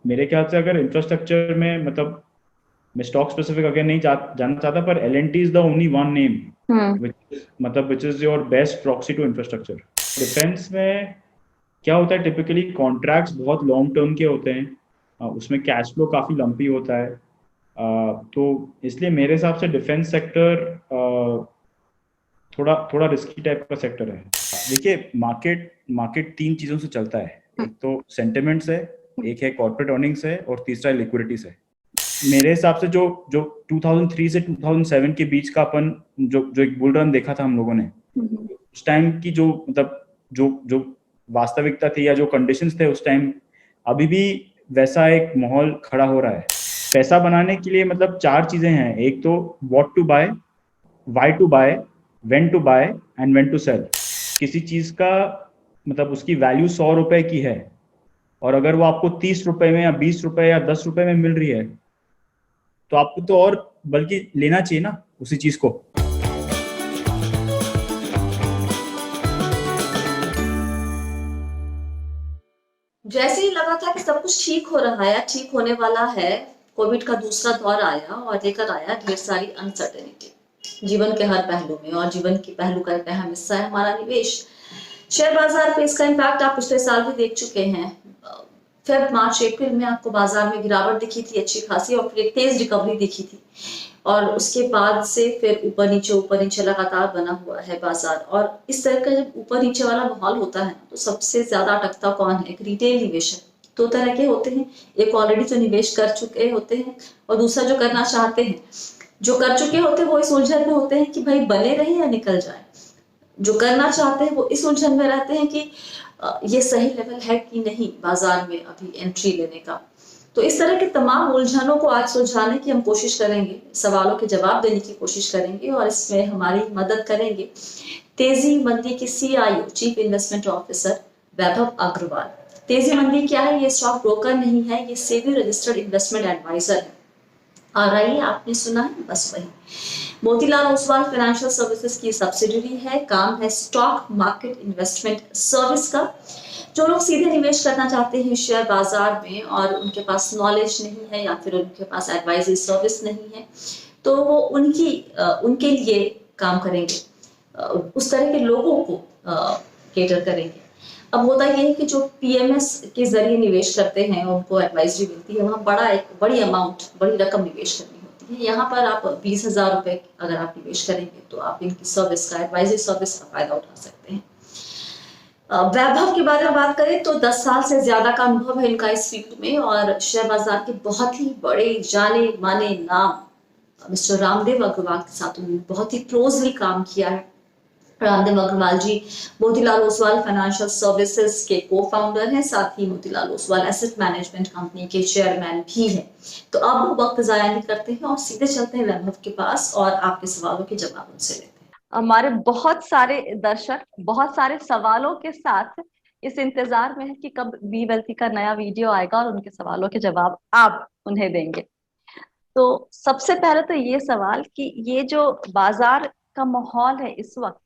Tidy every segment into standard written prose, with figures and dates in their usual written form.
मेरे ख्याल से अगर इंफ्रास्ट्रक्चर में मतलब मैं स्टॉक स्पेसिफिक अगर नहीं जानना चाहता, पर L is the only one name hmm. Which is your best proxy to infrastructure. Defence में क्या होता है, टिपिकली कॉन्ट्रैक्ट्स बहुत लॉन्ग टर्म के होते हैं। उसमें कैश फ्लो काफ़ी लंपी होता है। तो इसलिए मेरे हिसाब से डिफेंस सेक्टर थोड़ा थोड़ा रिस्की टाइप का सेक्टर है। देखिए, मार्केट मार्केट तीन चीज़ों से चलता है। एक तो सेंटिमेंट्स है, एक है कॉर्पोरेट अर्निंग्स है, और तीसरा लिक्विडिटीज है। मेरे हिसाब से जो जो 2003 से 2007 के बीच का अपन जो जो एक बुल रन देखा था हम लोगों ने, हम्म। उस टाइम की जो मतलब जो जो वास्तविकता थी या जो कंडीशंस थे उस टाइम, अभी भी वैसा एक माहौल खड़ा हो रहा है। पैसा बनाने के लिए मतलब चार चीजें हैं। एक तो what to buy, why to buy, when to buy and when to sell. किसी चीज का मतलब उसकी वैल्यू 100 रुपए की है, और अगर वो आपको 30 रुपए में या 20 रुपए या 10 रुपए में मिल रही है, तो आपको तो और बल्कि लेना चाहिए ना उसी चीज को। जैसे ही लगा था कि सब कुछ ठीक हो रहा है, ठीक होने वाला है, कोविड का दूसरा दौर आया और लेकर आया ढेर सारी अनसर्टेनिटी जीवन के हर पहलू में, और जीवन के पहलू का एक अहम हिस्सा है हमारा निवेश। शेयर बाजार पे इसका इम्पैक्ट आप पिछले साल भी देख चुके हैं। फेब मार्च अप्रैल में आपको बाजार में गिरावट दिखी थी अच्छी खासी, और फिर एक तेज रिकवरी दिखी थी, और उसके बाद से फिर ऊपर नीचे लगातार बना हुआ है बाजार। और इस तरह का जब ऊपर नीचे वाला माहौल होता है तो सबसे ज्यादा अटकता कौन है? एक रिटेल निवेशक। दो तरह के होते हैं, एक ऑलरेडी जो निवेश कर चुके होते हैं, और दूसरा जो करना चाहते हैं। जो कर चुके होते हैं वो इस उलझन में होते हैं कि भाई बने रहे या निकल जाए। जो करना चाहते हैं वो इस उलझन में रहते हैं कि ये सही लेवल है कि नहीं बाजार में अभी एंट्री लेने का। तो इस तरह के तमाम उलझनों को आज सुलझाने की हम कोशिश करेंगे, सवालों के जवाब देने की कोशिश करेंगे, और इसमें हमारी मदद करेंगे तेजी मंदी की CIO, चीफ इन्वेस्टमेंट ऑफिसर वैभव अग्रवाल। तेजी मंदी क्या है? ये स्टॉक ब्रोकर नहीं है, ये सेबी रजिस्टर्ड इन्वेस्टमेंट एडवाइजर है। RI आपने सुना है, बस वही। मोतीलाल ओसवाल फाइनेंशियल सर्विसेज की सब्सिडियरी है, काम है स्टॉक मार्केट इन्वेस्टमेंट सर्विस का। जो लोग सीधे निवेश करना चाहते हैं शेयर बाजार में और उनके पास नॉलेज नहीं है या फिर उनके पास एडवाइजरी सर्विस नहीं है, तो वो उनके लिए काम करेंगे, उस तरह के लोगों को केटर करेंगे। अब होता यह है कि जो PMS के जरिए निवेश करते हैं उनको एडवाइजरी मिलती है, वहां बड़ी अमाउंट, बड़ी रकम निवेश करनी होती है। यहाँ पर आप 20,000 रुपए अगर आप निवेश करेंगे तो आप इनकी सर्विस का, एडवाइजरी सर्विस का फायदा उठा सकते हैं। वैभव के बारे में बात करें तो 10 साल से ज्यादा का अनुभव है इनका इस फील्ड में, और शेयर बाजार के बहुत ही बड़े जाने माने नाम मिस्टर रामदेव अग्रवाल के साथ उन्होंने बहुत ही क्लोजली काम किया है। रामदेव अग्रवाल जी मोतीलाल ओसवाल फाइनेंशियल सर्विसेज के को फाउंडर हैं, साथ ही Motilal Oswal asset management company के चेयरमैन भी हैं। तो अब वक्त जाया नहीं करते हैं और सीधे चलते हैं वैभव के पास और आपके सवालों के जवाब उनसे लेते हैं। हमारे बहुत सारे दर्शक बहुत सारे सवालों के साथ इस इंतजार में है कि कब बी वेल्थी का नया वीडियो आएगा और उनके सवालों के जवाब आप उन्हें देंगे। तो सबसे पहले तो ये सवाल कि ये जो बाजार का माहौल है इस वक्त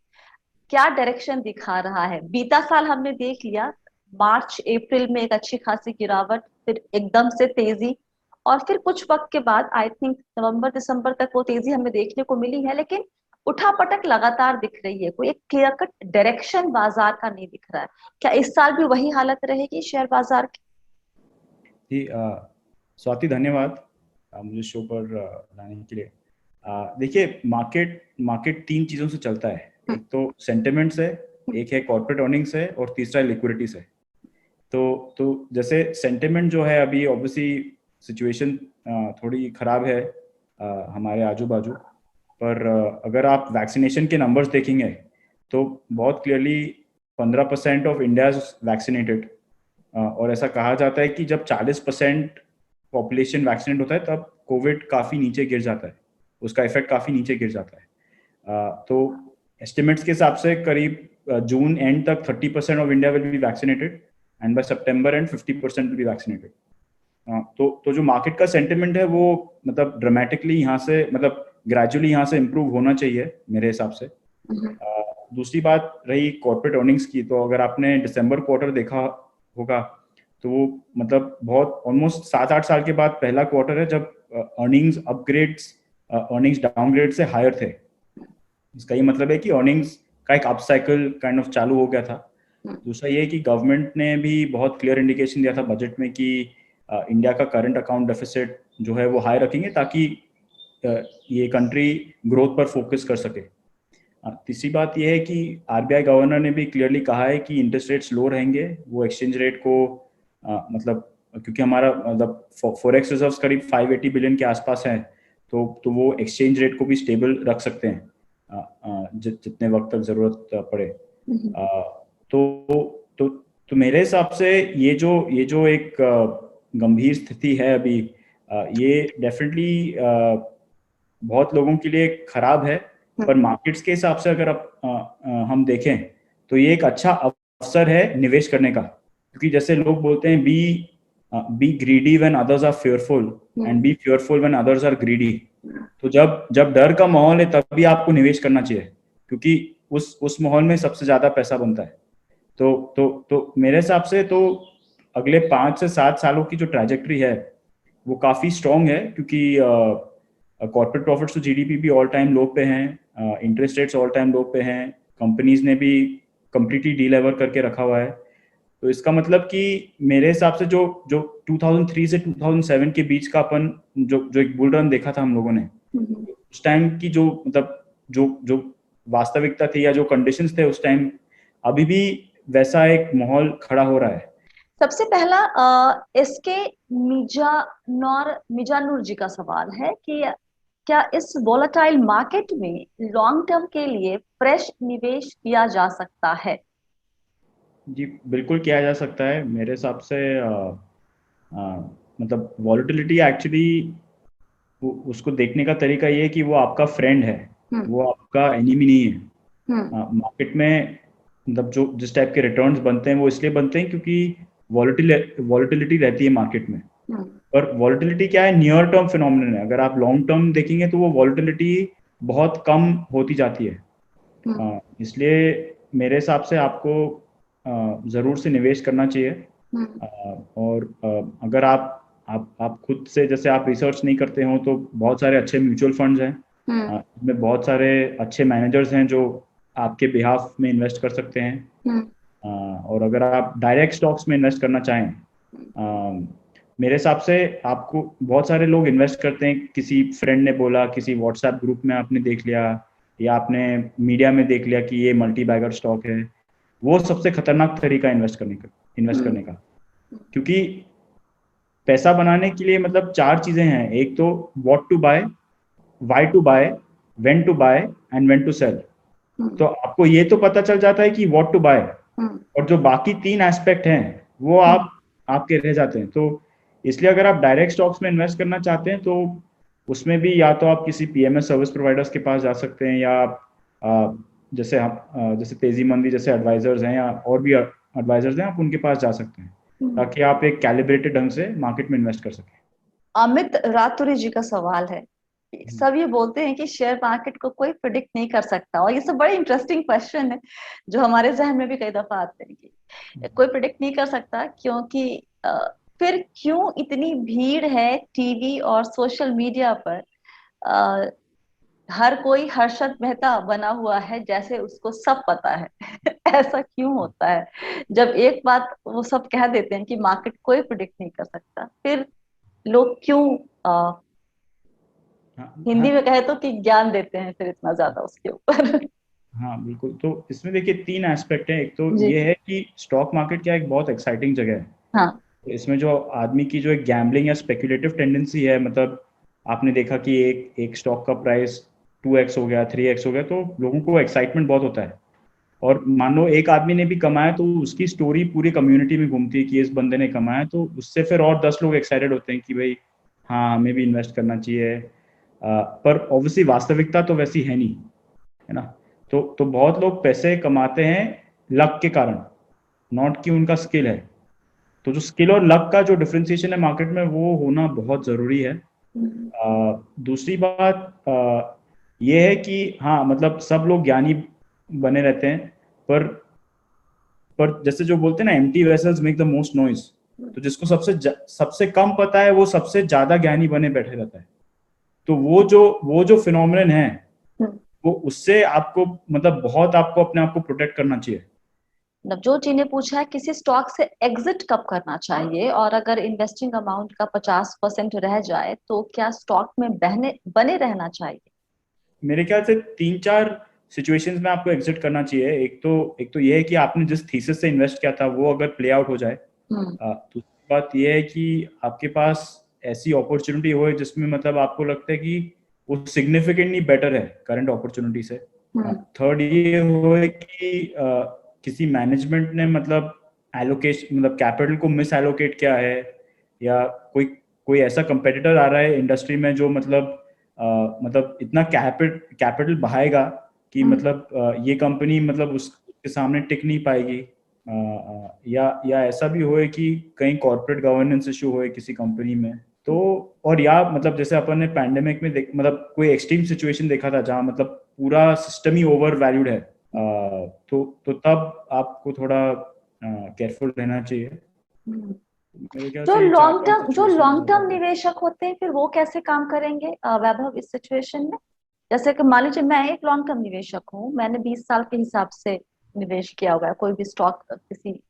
क्या डायरेक्शन दिखा रहा है? बीता साल हमने देख लिया, मार्च अप्रैल में एक अच्छी खासी गिरावट, फिर एकदम से तेजी, और फिर कुछ वक्त के बाद आई थिंक नवंबर दिसंबर तक वो तेजी हमें देखने को मिली है, लेकिन उठापटक लगातार दिख रही है। कोई एक क्लियर कट डायरेक्शन बाजार का नहीं दिख रहा है। क्या इस साल भी वही हालत रहेगी शेयर बाजार की? जी, स्वाति धन्यवाद मुझे शो पर लाने के लिए। देखिए, मार्केट मार्केट तीन चीज़ों से चलता है। एक तो सेंटिमेंट्स है, एक है कॉर्पोरेट अर्निंग्स है, और तीसरा लिक्विडिटीज है। तो जैसे सेंटिमेंट जो है, अभी ऑब्वियसली सिचुएशन थोड़ी खराब है हमारे आजू बाजू। पर अगर आप वैक्सीनेशन के नंबर्स देखेंगे तो बहुत क्लियरली 15% ऑफ इंडिया वैक्सीनेटेड। और ऐसा कहा जाता है कि जब 40% पॉपुलेशन वैक्सीनेट होता है तब कोविड काफ़ी नीचे गिर जाता है, उसका इफेक्ट काफ़ी नीचे गिर जाता है। तो एस्टिमेट्स के हिसाब से करीब जून एंड तक 30% of India will be vaccinated, and by सितंबर एंड 50% विल बी वैक्सीनेटेड। तो जो मार्केट का सेंटिमेंट है वो मतलब ड्रामेटिकली यहाँ से मतलब ग्रेजुअली यहाँ से इम्प्रूव होना चाहिए मेरे हिसाब से। दूसरी बात रही कॉर्पोरेट अर्निंग्स की, तो अगर आपने दिसंबर क्वार्टर देखा होगा तो वो मतलब बहुत ऑलमोस्ट 7-8 साल के बाद पहला क्वार्टर है जब अर्निंग्स डाउनग्रेड से हायर थे। इसका ये मतलब है कि अर्निंग्स का एक अप साइकिल काइंड ऑफ चालू हो गया था। दूसरा ये है कि गवर्नमेंट ने भी बहुत क्लियर इंडिकेशन दिया था बजट में कि इंडिया का करंट अकाउंट डेफिसिट जो है वो हाई रखेंगे ताकि ये कंट्री ग्रोथ पर फोकस कर सके। तीसरी बात ये है कि आरबीआई गवर्नर ने भी क्लियरली कहा है कि इंटरेस्ट रेट्स लो रहेंगे। वो एक्सचेंज रेट को मतलब क्योंकि हमारा मतलब फॉरेक्स रिजर्व्स करीब 580 बिलियन के आसपास हैं, तो वो एक्सचेंज रेट को भी स्टेबल रख सकते हैं जितने वक्त तक जरूरत पड़े। तो मेरे हिसाब से ये जो एक गंभीर स्थिति है अभी, ये डेफिनेटली बहुत लोगों के लिए खराब है, पर मार्केट्स के हिसाब से अगर हम देखें तो ये एक अच्छा अवसर है निवेश करने का। क्योंकि जैसे लोग बोलते हैं be greedy when others are fearful and be fearful when others are greedy. तो जब डर का माहौल है तब भी आपको निवेश करना चाहिए, क्योंकि उस माहौल में सबसे ज्यादा पैसा बनता है। तो मेरे हिसाब से तो अगले 5 से 7 सालों की जो ट्रैजेक्टरी है वो काफी स्ट्रॉन्ग है, क्योंकि कॉर्पोरेट प्रॉफिट्स टू जीडीपी भी ऑल टाइम लो पे हैं, इंटरेस्ट रेट्स ऑल टाइम लो पे हैं, कंपनीज ने भी कंप्लीटली डीलेवर करके रखा हुआ है। तो इसका मतलब कि मेरे हिसाब से जो 2003 से 2007 के बीच का अपन जो एक बुल रन देखा था हम लोगों ने, उस टाइम की जो मतलब जो वास्तविकता थी या जो कंडीशंस थे उस टाइम, अभी भी वैसा एक माहौल खड़ा हो रहा है। सबसे पहला इसके मिजानूर जी का सवाल है कि क्या इस वोलेटाइल मार्केट में लॉन्ग टर्म के लिए फ्रेश निवेश किया जा सकता है? जी बिल्कुल किया जा सकता है मेरे हिसाब से। मतलब वॉलेटिलिटी एक्चुअली उसको देखने का तरीका ये है कि वो आपका फ्रेंड है, वो आपका एनिमी नहीं है। मार्केट में मतलब जो जिस टाइप के रिटर्न्स बनते हैं वो इसलिए बनते हैं क्योंकि वॉलेटिलिटी रहती है मार्केट में। पर वॉलेटिलिटी क्या है, नियर टर्म फिनोमिनन है। अगर आप लॉन्ग टर्म देखेंगे तो वो वॉलेटिलिटी बहुत कम होती जाती है। इसलिए मेरे हिसाब से आपको जरूर से निवेश करना चाहिए। और अगर आप खुद से जैसे आप रिसर्च नहीं करते हो तो बहुत सारे अच्छे म्यूचुअल फंड्स हैं, इसमें बहुत सारे अच्छे मैनेजर्स हैं जो आपके बिहाफ में इन्वेस्ट कर सकते हैं। और अगर आप डायरेक्ट स्टॉक्स में इन्वेस्ट करना चाहें, मेरे हिसाब से आपको बहुत सारे लोग इन्वेस्ट करते हैं, किसी फ्रेंड ने बोला, किसी व्हाट्सएप ग्रुप में आपने देख लिया, या आपने मीडिया में देख लिया कि ये मल्टी बैगर स्टॉक है। वो सबसे खतरनाक तरीका इन्वेस्ट करने का, क्योंकि पैसा बनाने के लिए मतलब 4 चीजें हैं। एक तो what to buy, why to buy, when to buy and when to sell. तो आपको ये तो पता चल जाता है कि व्हाट टू बाय, और जो बाकी 3 एस्पेक्ट हैं वो आपके रह जाते हैं। तो इसलिए अगर आप डायरेक्ट स्टॉक्स में इन्वेस्ट करना चाहते हैं तो उसमें भी या तो आप किसी पीएमएस सर्विस प्रोवाइडर्स के पास जा सकते हैं, या आप जैसे तेजी मंदी जैसे एडवाइजर्स हैं या और भी एडवाइजर्स हैं, आप उनके पास जा सकते हैं ताकि आप एक कैलिब्रेटेड ढंग से मार्केट में इन्वेस्ट कर सकें। अमित रातुरी जी का सवाल है, सब ये बोलते हैं कि शेयर मार्केट को कोई प्रिडिक्ट नहीं कर सकता, और ये सब बड़े इंटरेस्टिंग क्वेश्चन है जो हमारे जहन में भी कई दफा आते हैं कि कोई प्रिडिक्ट नहीं कर सकता क्योंकि फिर क्यों इतनी भीड़ है टीवी और सोशल मीडिया पर? हर कोई हर्षद मेहता बना हुआ है जैसे उसको सब पता है। ऐसा क्यों होता है? जब एक बात वो सब कह देते हैं कि मार्केट कोई प्रिडिक्ट नहीं कर सकता, फिर लोग क्यों हिंदी में कहे तो कि ज्ञान देते हैं फिर इतना ज्यादा उसके ऊपर? हाँ बिल्कुल। तो इसमें देखिए 3 एस्पेक्ट हैं। एक तो ये है कि स्टॉक मार्केट क्या एक बहुत एक्साइटिंग जगह है। हाँ। तो इसमें जो आदमी की जो एक गैम्बलिंग या स्पेकुलेटिव टेंडेंसी है, मतलब आपने देखा कि एक स्टॉक का प्राइस 2x हो गया, 3x हो गया, तो लोगों को एक्साइटमेंट बहुत होता है। और मान लो एक आदमी ने भी कमाया तो उसकी स्टोरी पूरी कम्युनिटी में घूमती है कि इस बंदे ने कमाया, तो उससे फिर और 10 लोग एक्साइटेड होते हैं कि भाई हाँ हमें भी इन्वेस्ट करना चाहिए। पर ऑब्वियसली वास्तविकता तो वैसी है नहीं, है ना। तो बहुत लोग पैसे कमाते हैं लक के कारण, नॉट कि उनका स्किल है। तो जो स्किल और लक का जो डिफरेंशिएशन है मार्केट में, वो होना बहुत जरूरी है। दूसरी बात ये है कि हाँ मतलब सब लोग ज्ञानी बने रहते हैं, पर जैसे जो बोलते हैं ना, empty vessels make the most noise. तो जिसको सबसे कम पता है वो सबसे ज्यादा ज्ञानी बने बैठे रहता है। तो वो जो फिनोमिनन है वो उससे आपको मतलब बहुत आपको अपने आप को प्रोटेक्ट करना चाहिए। नवजोत जी ने पूछा है किसी स्टॉक से एग्जिट कब करना चाहिए, और अगर इन्वेस्टिंग अमाउंट का 50% रह जाए तो क्या स्टॉक में बने रहना चाहिए? मेरे ख्याल से 3-4 सिचुएशंस में आपको एग्जिट करना चाहिए। एक तो ये है कि आपने जिस थीसिस से इन्वेस्ट किया था वो अगर प्ले आउट हो जाए। दूसरी बात ये है कि आपके पास ऐसी अपॉर्चुनिटी हो जिसमें मतलब आपको लगता है कि वो सिग्निफिकेंटली बेटर है करंट अपॉर्चुनिटी से। थर्ड ये हो कि किसी मैनेजमेंट ने मतलब एलोकेशन मतलब कैपिटल को मिस एलोकेट किया है, या कोई ऐसा कंपेटिटर आ रहा है इंडस्ट्री में जो मतलब इतना कैपिटल बहाएगा कि मतलब ये कंपनी मतलब उसके सामने टिक नहीं पाएगी। या ऐसा भी होए कि कहीं कॉर्पोरेट गवर्नेंस इशू होए किसी कंपनी में। तो और या मतलब जैसे अपन ने पैंडेमिक में मतलब कोई एक्सट्रीम सिचुएशन देखा था जहां मतलब पूरा सिस्टम ही ओवर वैल्यूड है, तो तब आपको थोड़ा केयरफुल रहना चाहिए। मेरे ख्याल से जो लॉन्ग टर्म निवेशक होते हैं फिर वो कैसे काम करेंगे वैभव इस सिचुएशन में? जैसे कि मान लीजिए मैं एक लॉन्ग टर्म निवेशक हूँ, मैंने 20 साल के हिसाब से निवेश किया हुआ है कोई भी स्टॉक किसी,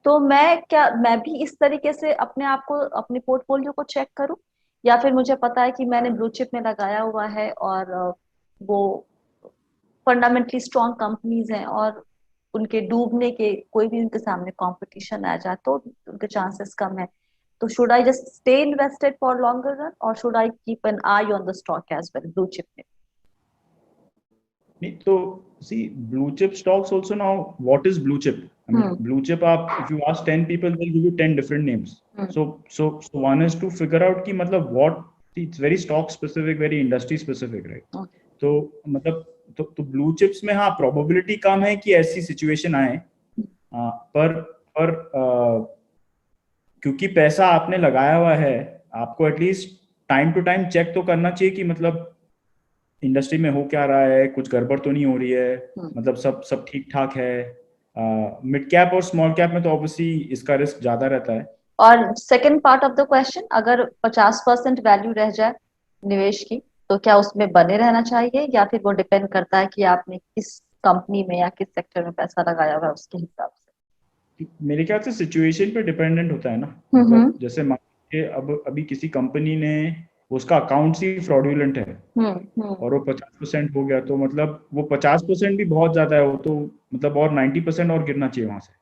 तो मैं भी इस तरीके से अपने आप को अपने पोर्टफोलियो को चेक करूं, या फिर मुझे पता है कि मैंने ब्लू चिप में लगाया हुआ है और वो फंडामेंटली स्ट्रॉन्ग कंपनीज हैं और उनके डूबने के कोई भी उनके सामने कंपटीशन आ जाए तो उनके चांसेस कम है, तो should I just stay invested for longer run और should I keep an eye on the stock as well blue chip में? नहीं तो see blue chip stocks also now what is blue chip? I mean blue chip आप if you ask 10 people they'll give you 10 different names. So one is to figure out कि मतलब what it's very stock specific very industry specific right? तो मतलब तो blue chips में हाँ probability कम है कि ऐसी situation आए, पर क्योंकि पैसा आपने लगाया हुआ है आपको at least time to time check तो करना चाहिए कि मतलब इंडस्ट्री में हो क्या रहा है, कुछ गड़बड़ तो नहीं हो रही है, मतलब सब ठीक ठाक है। मिड कैप और स्मॉल कैप में तो ऑब्वियसली इसका रिस्क ज्यादा रहता है। और second part of the question, अगर 50% वैल्यू रह जाए निवेश की तो क्या उसमें बने रहना चाहिए, या फिर वो डिपेंड करता है कि आपने किस कंपनी में या किस सेक्टर में पैसा लगाया हुआ है उसके हिसाब से? मेरे ख्याल से सिचुएशन पे डिपेंडेंट होता है ना। मतलब जैसे मान के अभी किसी कंपनी ने उसका अकाउंट ही फ्रॉडुलेंट है और वो 50% हो गया तो मतलब वो 50% भी बहुत ज्यादा है, वो तो मतलब और 90% और गिरना चाहिए वहां से।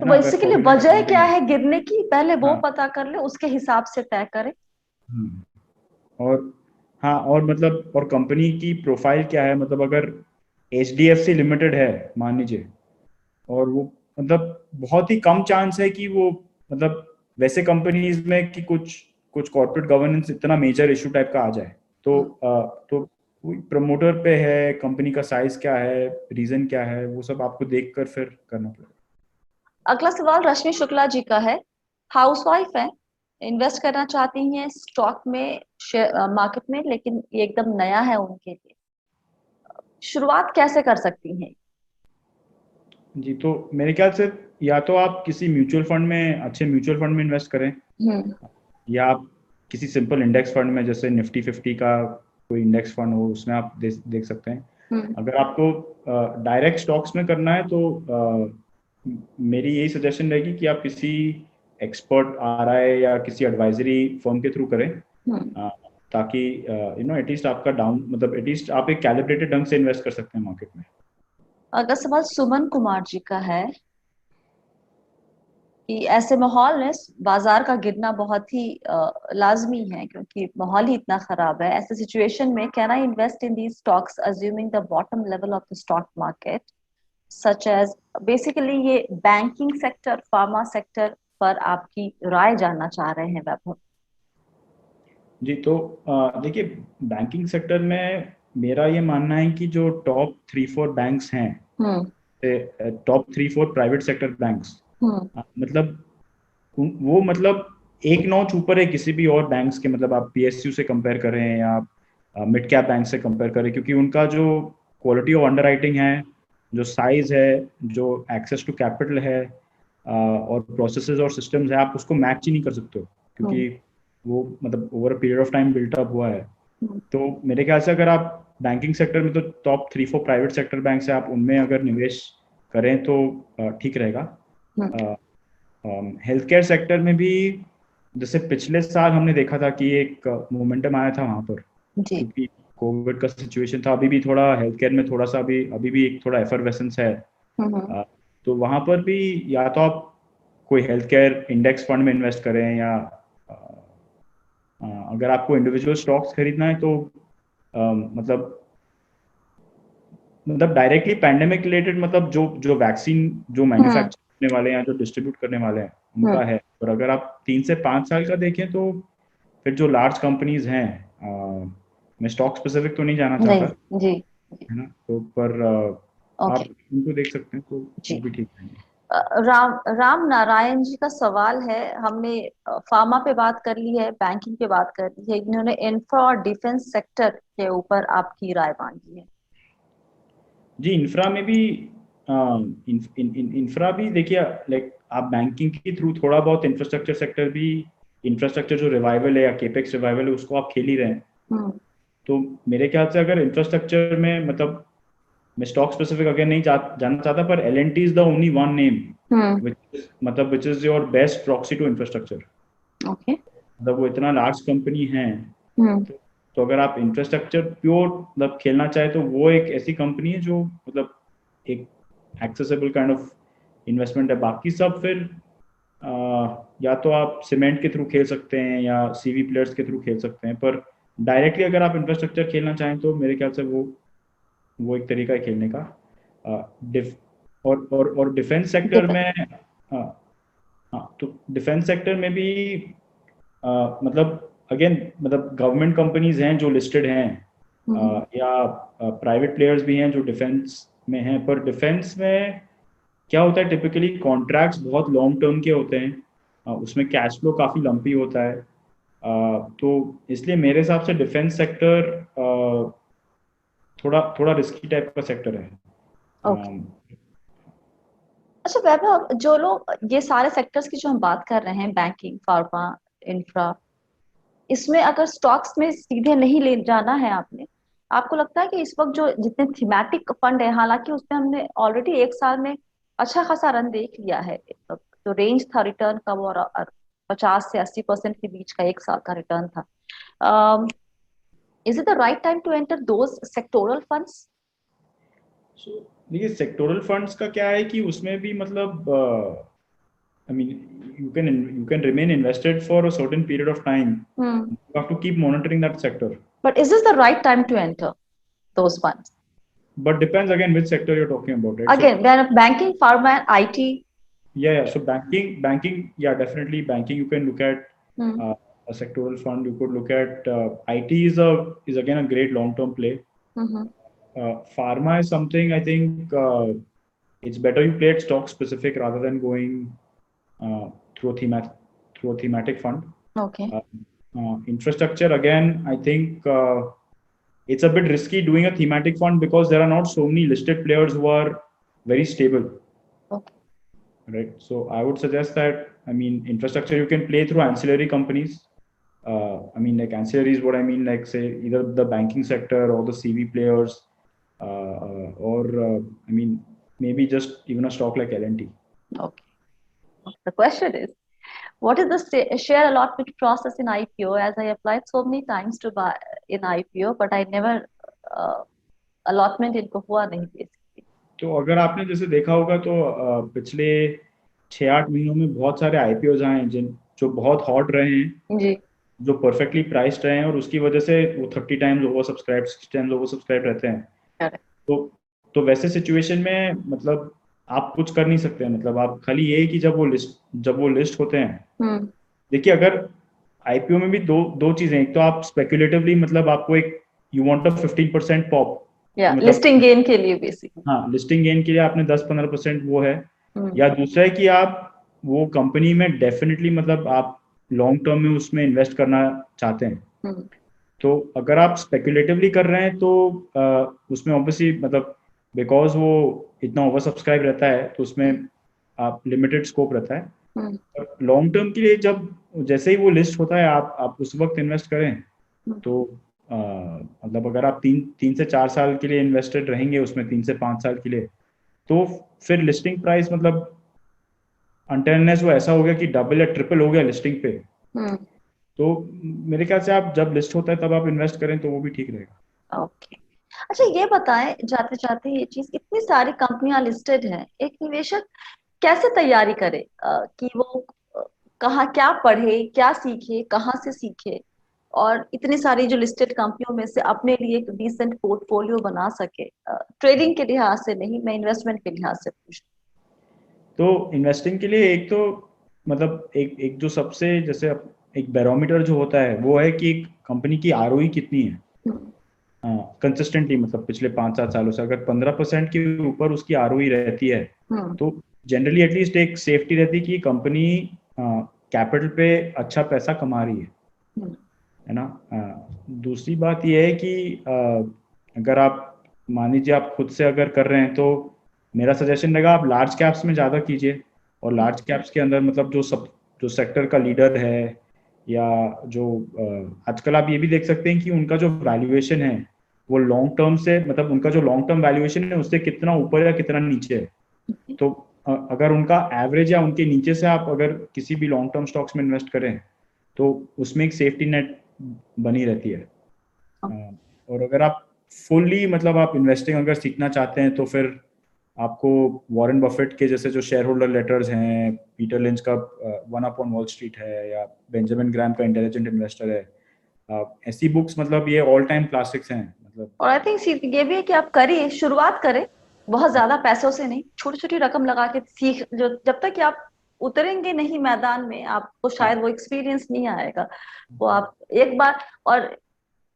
तो बेसिकली वजह क्या है गिरने की, पहले वो पता कर ले उसके हिसाब से तय करें। और हाँ और मतलब और कंपनी की प्रोफाइल क्या है, मतलब अगर HDFC लिमिटेड है मान लीजिए और वो मतलब बहुत ही कम चांस है कि वो मतलब वैसे कंपनीज में कि कुछ कॉर्पोरेट गवर्नेंस इतना मेजर इशू टाइप का आ जाए, तो प्रमोटर पे है, कंपनी का साइज क्या है, रीजन क्या है, वो सब आपको देखकर फिर करना पड़ेगा। अगला सवाल रश्मि शुक्ला जी का है, हाउसवाइफ है, इन्वेस्ट करना चाहती हैं स्टॉक में मार्केट में, लेकिन ये एकदम नया है उनके लिए, शुरुआत कैसे कर सकती हैं? जी तो मेरे ख्याल से या तो आप किसी म्यूचुअल फंड में अच्छे म्यूचुअल फंड में इन्वेस्ट करें, या आप किसी सिंपल इंडेक्स फंड में जैसे निफ्टी 50 का कोई इंडेक्स फंड हो उसमें आप देख सकते हैं। अगर आपको डायरेक्ट स्टॉक्स में करना है तो मेरी यही सजेशन रहेगी कि आप किसी एक्सपर्ट RI या किसी एडवाइजरी फर्म के थ्रू करें, ताकि एटलीस्ट आपका डाउन मतलब एटलीस्ट आप एक कैलिब्रेटेड ढंग से इन्वेस्ट कर सकते हैं मार्केट में। अगला सवाल सुमन कुमार जी का है कि ऐसे माहौल में बाजार का गिरना बहुत ही लाजमी है क्योंकि माहौल ही इतना खराब है, ऐसे सिचुएशन में can I invest in these stocks assuming the bottom level of the stock market such as, basically ये बैंकिंग सेक्टर फार्मा सेक्टर पर आपकी राय जानना चाह रहे हैं वैभव। जी तो देखिए बैंकिंग सेक्टर में मेरा ये मानना है कि जो टॉप 3-4 बैंक्स हैं, टॉप 3-4 प्राइवेट सेक्टर बैंक्स, मतलब वो मतलब एक नॉच ऊपर है किसी भी और बैंक्स के, मतलब आप PSU से कंपेयर करें या मिड कैप बैंक से कंपेयर करें, क्योंकि उनका जो क्वालिटी ऑफ अंडरराइटिंग है, जो साइज है, जो एक्सेस टू कैपिटल है, और प्रोसेसेस और सिस्टम्स है, आप उसको मैच ही नहीं कर सकते हो, क्योंकि वो मतलब over a period of time built up हुआ है। तो मेरे ख्याल से अगर आप बैंकिंग सेक्टर में, तो टॉप 3-4 प्राइवेट सेक्टर बैंक है, आप उनमें अगर निवेश करें तो ठीक रहेगा। हेल्थ केयर सेक्टर में भी जैसे पिछले साल हमने देखा था कि एक मोमेंटम आया था वहां पर, जी। क्योंकि कोविड का सिचुएशन था, अभी भी थोड़ा हेल्थ केयर में थोड़ा सा अभी भी एक थोड़ा एफरवेसेंस है। तो वहां पर भी या तो आप कोई हेल्थ केयर इंडेक्स फंड में इन्वेस्ट करें, या अगर आपको इंडिविजुअल स्टॉक्स खरीदना है तो मतलब डायरेक्टली पैंडेमिक रिलेटेड, मतलब जो जो वैक्सीन जो मैन्युफैक्चर करने वाले हैं, जो डिस्ट्रीब्यूट करने वाले हैं, उनका है। और अगर आप 3 से 5 साल का देखें तो फिर जो लार्ज कंपनीज हैं, मैं स्टॉक स्पेसिफिक तो नहीं जाना चाहता, जी है ना, तो पर आप उनको देख सकते हैं, तो वो भी ठीक रहेंगे। राम नारायण जी का सवाल है, हमने फार्मा पे बात कर ली है, बैंकिंग पे बात कर ली है, इन्होंने इंफ्रा और डिफेंस सेक्टर के ऊपर आपकी राय मांगी है। जी, इंफ्रा में भी इंफ्रा भी देखिए, लाइक आप बैंकिंग के थ्रू थोड़ा बहुत इंफ्रास्ट्रक्चर सेक्टर भी, इंफ्रास्ट्रक्चर जो रिवाइवल है या केपेक्स रिवाइवल है, उसको आप खेल ही रहे हैं। तो मेरे ख्याल से अगर इंफ्रास्ट्रक्चर में, मतलब मैं स्टॉक स्पेसिफिक अगर नहीं जानना चाहता, पर L&T is the only one name which is your best proxy to infrastructure. मतलब वो इतना लार्ज कंपनी है, तो अगर आप इंफ्रास्ट्रक्चर प्योर मतलब खेलना चाहे तो वो एक ऐसी कंपनी है जो मतलब एक एक्सेसिबल काइंड ऑफ इन्वेस्टमेंट है। बाकी सब फिर या तो आप सीमेंट के थ्रू खेल सकते हैं या सीवी प्लेयर्स के थ्रू खेल सकते हैं, पर डायरेक्टली अगर आप इंफ्रास्ट्रक्चर खेलना चाहें तो मेरे ख्याल से वो एक तरीका है खेलने का। और डिफेंस सेक्टर में, तो डिफेंस सेक्टर में भी मतलब अगेन, मतलब गवर्नमेंट कंपनीज हैं जो लिस्टेड हैं, या प्राइवेट प्लेयर्स भी हैं जो डिफेंस में हैं, पर डिफेंस में क्या होता है, टिपिकली कॉन्ट्रैक्ट्स बहुत लॉन्ग टर्म के होते हैं, उसमें कैश फ्लो काफ़ी लंपी होता है, तो इसलिए मेरे हिसाब से डिफेंस सेक्टर थोड़ा थोड़ा रिस्की टाइप का सेक्टर है। अच्छा वैभव, जो लोग ये सारे सेक्टर्स की जो हम बात कर रहे हैं, बैंकिंग, फार्मा, इंफ्रा, इसमें अगर स्टॉक्स में सीधे नहीं ले जाना है आपने, आपको लगता है कि इस वक्त जो जितने थीमेटिक फंड है, हालांकि उसमें हमने ऑलरेडी एक साल में अच्छा खासा रन देख लिया है, जो रेंज था रिटर्न का वो 50 से 80% के बीच का एक साल का रिटर्न था, is it the right time to enter those sectoral funds? देखिए, सेक्टोरल फंड्स का क्या है कि उसमें भी मतलब I mean, you can remain invested for a certain period of time. You have to keep monitoring that sector. But is this the right time to enter those funds? But depends again which sector you're talking about, right? Again, when banking, pharma, and IT. Yeah. So banking, yeah, definitely banking. You can look at a sectoral fund. You could look at IT is again a great long-term play. Pharma is something I think it's better you play it stock specific rather than going through a thematic fund. Okay. Infrastructure, again, I think it's a bit risky doing a thematic fund because there are not so many listed players who are very stable. Okay. Right. So I would suggest that, I mean, infrastructure you can play through ancillary companies. I mean, like ancillary is what I mean, like say either the banking sector or the CV players, or I mean, maybe just even a stock like L&T. Okay. The question is, what is the share allotment process in IPO? As I applied so many times to buy in IPO, but I never allotment इनको हुआ नहीं basically. तो अगर आपने जैसे देखा होगा तो पिछले 6-8 महीनों में बहुत सारे IPOs आए हैं जो बहुत हॉट रहे हैं जी, जो परफेक्टली प्राइस्ड रहे हैं, और उसकी वजह से वो 30 times over subscribe, 60 times over subscribe रहते हैं। तो वैसे सिचुएशन में मतलब आप कुछ कर नहीं सकते हैं, मतलब आप खाली ये है कि जब वो लिस्ट होते हैं, देखिए अगर IPO में भी दो चीजें, एक तो आप स्पेकुलेटिवली मतलब आपको एक you want a 15% pop, listing gain के लिए बेसिकली, हाँ, लिस्टिंग गेन के लिए आपने 10-15% वो है, या दूसरा है कि आप वो कंपनी में डेफिनेटली मतलब आप लॉन्ग टर्म में उसमें इन्वेस्ट करना चाहते हैं। तो अगर आप स्पेकुलेटिवली कर रहे हैं तो उसमें ऑब्वियसली मतलब बिकॉज वो इतना ओवर सब्सक्राइब रहता है तो उसमें आप लिमिटेड स्कोप रहता है। लॉन्ग टर्म के लिए जब जैसे ही वो लिस्ट होता है आप उस वक्त इन्वेस्ट करें तो मतलब अगर आप 3 से 4 साल के लिए इन्वेस्टेड रहेंगे उसमें, 3 से 5 साल के लिए, तो फिर लिस्टिंग प्राइस मतलब अनटेननेस वो ऐसा हो गया कि डबल या ट्रिपल हो गया लिस्टिंग पे, तो मेरे ख्याल से आप जब लिस्ट होता है तब आप इन्वेस्ट करें तो वो भी ठीक रहेगा। ओके, अच्छा ये बताएं जाते जाते, ये चीज, इतनी सारी कंपनियां लिस्टेड हैं, एक निवेशक कैसे तैयारी करे कि वो कहाँ क्या पढ़े, क्या सीखे, कहाँ से सीखे, और इतनी सारी जो लिस्टेड कंपनियों में से अपने लिए एक डिसेंट पोर्टफोलियो बना सके, ट्रेडिंग के लिहाज से नहीं, मैं इन्वेस्टमेंट के लिहाज से पूछ। तो इन्वेस्टिंग के लिए एक तो मतलब एक जो सबसे जैसे एक बैरोमीटर जो होता है वो है कि कंपनी की आरओई कितनी है कंसिस्टेंटली, मतलब पिछले 5-7 सालों से अगर 15% के ऊपर उसकी आरओई रहती है तो जनरली एटलीस्ट एक सेफ्टी रहती है कि कंपनी कैपिटल पे अच्छा पैसा कमा रही है ना। दूसरी बात यह है कि अगर आप मान लीजिए आप खुद से अगर कर रहे हैं तो मेरा सजेशन रहेगा आप लार्ज कैप्स में ज़्यादा कीजिए, और लार्ज कैप्स के अंदर मतलब जो सेक्टर का लीडर है या जो आजकल आप ये भी देख सकते हैं कि उनका जो वैल्यूएशन है वो लॉन्ग टर्म से, मतलब उनका जो लॉन्ग टर्म वैल्यूएशन है उससे कितना ऊपर या कितना नीचे है। तो अगर उनका एवरेज या उनके नीचे से आप अगर किसी भी लॉन्ग टर्म स्टॉक्स में इन्वेस्ट करें तो उसमें एक सेफ्टी नेट बनी रहती है। और अगर आप फुल्ली मतलब आप इन्वेस्टिंग अगर सीखना चाहते हैं तो फिर आपको वॉरेन बफेट के जैसे जो शेयर होल्डर लेटर्स हैं, पीटर लिंच का one up on wall street है, या बेंजामिन ग्राहम का इंटेलिजेंट इन्वेस्टर है, ऐसी बुक्स मतलब ये ऑल टाइम क्लासिक्स हैं मतलब। और आई थिंक ये भी है कि आप करिए, शुरुआत करें, बहुत ज्यादा पैसों से नहीं, छोटी छोटी रकम लगा के सीख, जो जब तक कि आप उतरेंगे नहीं मैदान में आपको शायद वो एक्सपीरियंस नहीं आएगा। वो आप एक बार, और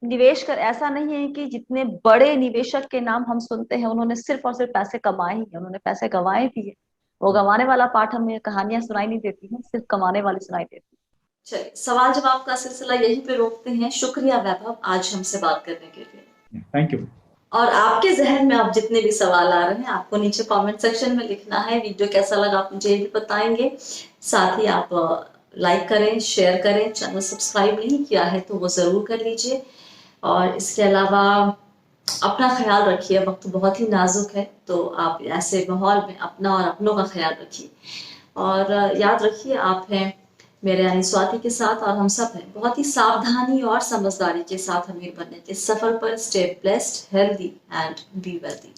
निवेश कर, ऐसा नहीं है कि जितने बड़े निवेशक के नाम हम सुनते हैं उन्होंने सिर्फ और सिर्फ पैसे कमाए ही हैं, उन्होंने पैसे गंवाए भी है। वो गंवाने वाला पार्ट हमें कहानियां सुनाई नहीं देती हैं, सिर्फ कमाने वाली सुनाई देती है। चलिए, सवाल जवाब का सिलसिला यहीं पे रोकते हैं। शुक्रिया वैभव आज हमसे बात करने के लिए। Thank you. और आपके जहन में आप जितने भी सवाल आ रहे हैं आपको नीचे कमेंट सेक्शन में लिखना है। वीडियो कैसा लगा आप मुझे भी बताएंगे। साथ ही आप लाइक करें, शेयर करें, चैनल सब्सक्राइब नहीं किया है तो वो जरूर कर लीजिए। और इसके अलावा अपना ख्याल रखिए, वक्त बहुत ही नाजुक है तो आप ऐसे माहौल में अपना और अपनों का ख्याल रखिए। और याद रखिए आप हैं मेरे यानी स्वाति के साथ, और हम सब हैं बहुत ही सावधानी और समझदारी के साथ अमीर बनने के सफर पर। Stay blessed, healthy and be wealthy.